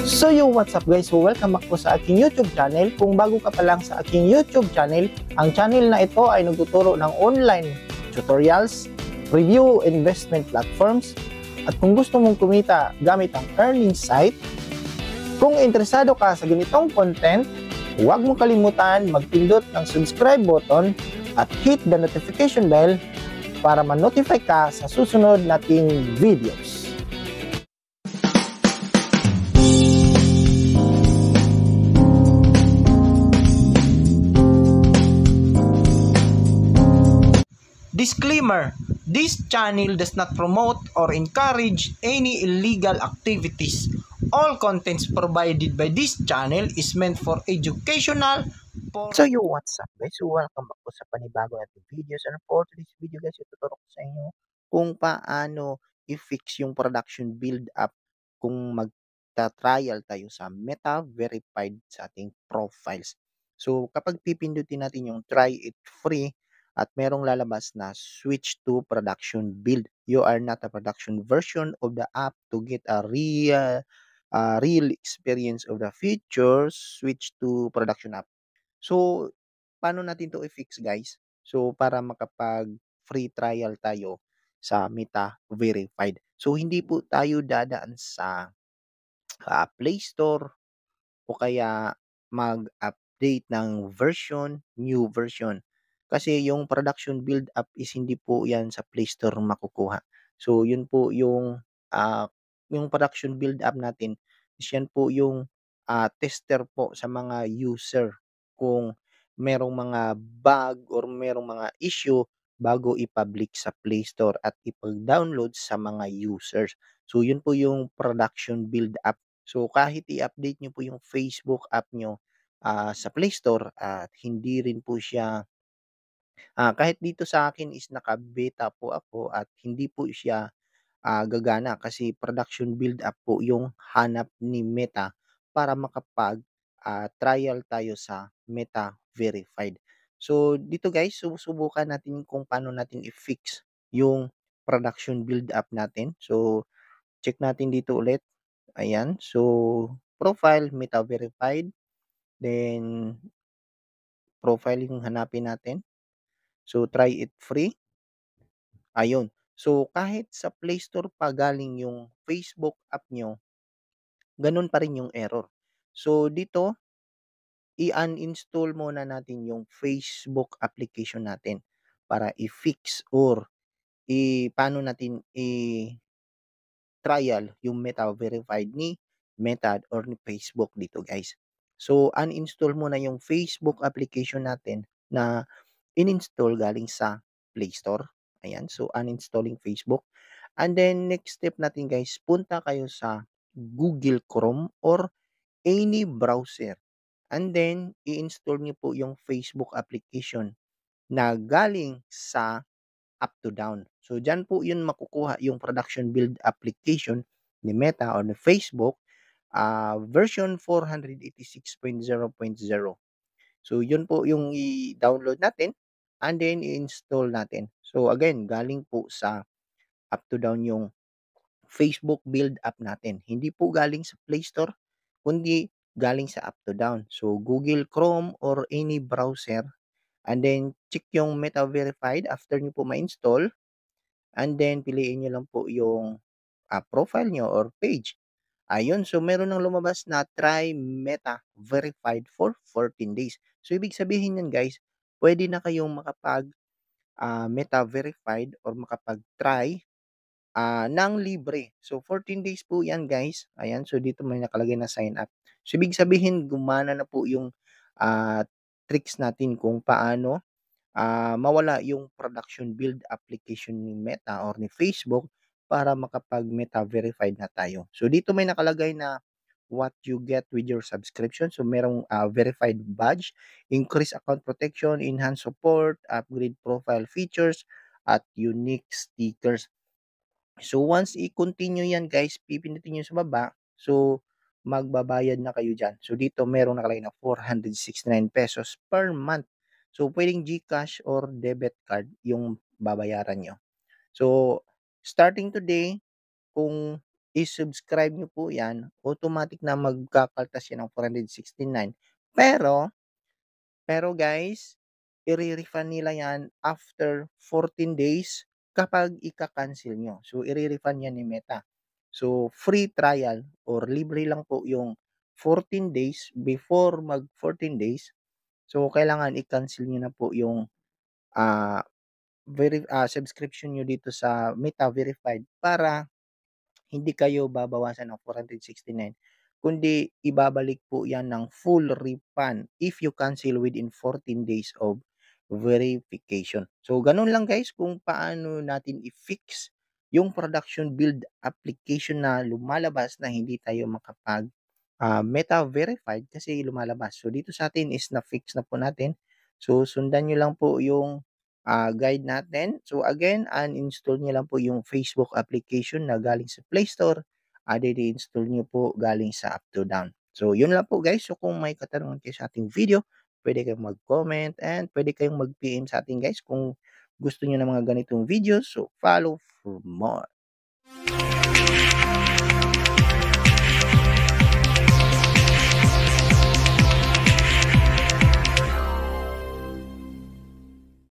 So what's up guys? So welcome back po sa aking YouTube channel. Kung bago ka pa lang sa aking YouTube channel, ang channel na ito ay nagtuturo ng online tutorials, review investment platforms, at kung gusto mong kumita gamit ang earning site, kung interesado ka sa ganitong content, huwag mong kalimutan magpindot ng subscribe button at hit the notification bell para ma-notify ka sa susunod nating videos. Disclaimer: this channel does not promote or encourage any illegal activities. All contents provided by this channel is meant for educational purposes. So what's up guys? So welcome back po sa panibago nating videos. And for today's video guys, ituturo ko sa inyo kung paano i-fix yung production build up kung magta-trial tayo sa Meta verified sa ating profiles. So kapag pipindutin natin yung try it free, at merong lalabas na switch to production build. You are not a production version of the app to get a real experience of the features. Switch to production app. So, paano natin to i-fix guys? So, para makapag free trial tayo sa Meta Verified. So, hindi po tayo dadaan sa Play Store o kaya mag-update ng new version. Kasi yung production build up is hindi po yan sa Play Store makukuha. So, yun po yung production build up natin, is yan po yung tester po sa mga user kung merong mga bug or merong mga issue bago i-public sa Play Store at ipag-download sa mga users. So, yun po yung production build up. So, kahit i-update nyo po yung Facebook app nyo sa Play Store at hindi rin po siya, kahit dito sa akin is naka-beta po ako at hindi po siya gagana kasi production build up po yung hanap ni Meta para makapag trial tayo sa Meta Verified. So, dito guys, susubukan natin kung paano natin i-fix yung production build up natin. So, check natin dito ulit. Ayan. So, profile, Meta Verified. Then, profile yung hanapin natin. So, try it free. Ayun. So, kahit sa Play Store pa galing yung Facebook app nyo, ganun pa rin yung error. So, dito, i-uninstall muna natin yung Facebook application natin para i-fix or paano natin trial yung Meta verified ni Meta or ni Facebook dito guys. So, uninstall muna yung Facebook application natin na ininstall galing sa Play Store. Ayan, so uninstalling Facebook. And then, next step natin guys, punta kayo sa Google Chrome or any browser. And then, i-install nyo po yung Facebook application na galing sa up to down. So, dyan po yun makukuha yung production build application ni Meta or ni Facebook version 486.0.0. So, yun po yung i-download natin and then i-install natin. So, again, galing po sa up to down yung Facebook build app natin. Hindi po galing sa Play Store, kundi galing sa up to down. So, Google Chrome or any browser. And then, check yung Meta Verified after nyo po ma-install. And then, piliin nyo lang po yung profile nyo or page. Ayun, so meron ng lumabas na try Meta Verified for 14 days. So, ibig sabihin yan guys, pwede na kayong makapag Meta Verified or makapag-try ng libre. So, 14 days po yan guys. Ayan, so dito may nakalagay na sign up. So, ibig sabihin, gumana na po yung tricks natin kung paano mawala yung production build application ni Meta or ni Facebook para makapag Meta verified na tayo. So dito may nakalagay na what you get with your subscription. So merong verified badge, increase account protection, enhance support, upgrade profile features, at unique stickers. So once i-continue yan guys, pipindutin nyo sa baba. So magbabayad na kayo dyan. So dito merong nakalagay na 469 pesos per month. So pwedeng GCash or debit card yung babayaran nyo. So starting today, kung i-subscribe nyo po yan, automatic na magkakaltas yan ng 469. Pero guys, i-re-refund nila yan after 14 days kapag ika-cancel nyo. So, i-re-refund yan ni Meta. So, free trial or libre lang po yung 14 days before mag 14 days. So, kailangan i-cancel nyo na po yung ah subscription nyo dito sa Meta Verified para hindi kayo babawasan ng 469 kundi ibabalik po yan ng full refund if you cancel within 14 days of verification. So, ganun lang guys kung paano natin i-fix yung production build application na lumalabas na hindi tayo makapag Meta verified kasi lumalabas. So, dito sa atin is na-fix na po natin. So, sundan nyo lang po yung guide natin. So, again, uninstall nyo lang po yung Facebook application na galing sa Play Store. I-install nyo po galing sa up to down. So, yun lang po guys. So, kung may katanungan kayo sa ating video, pwede kayong mag-comment and pwede kayong mag-PM sa atin guys kung gusto nyo ng mga ganitong videos. So, follow for more.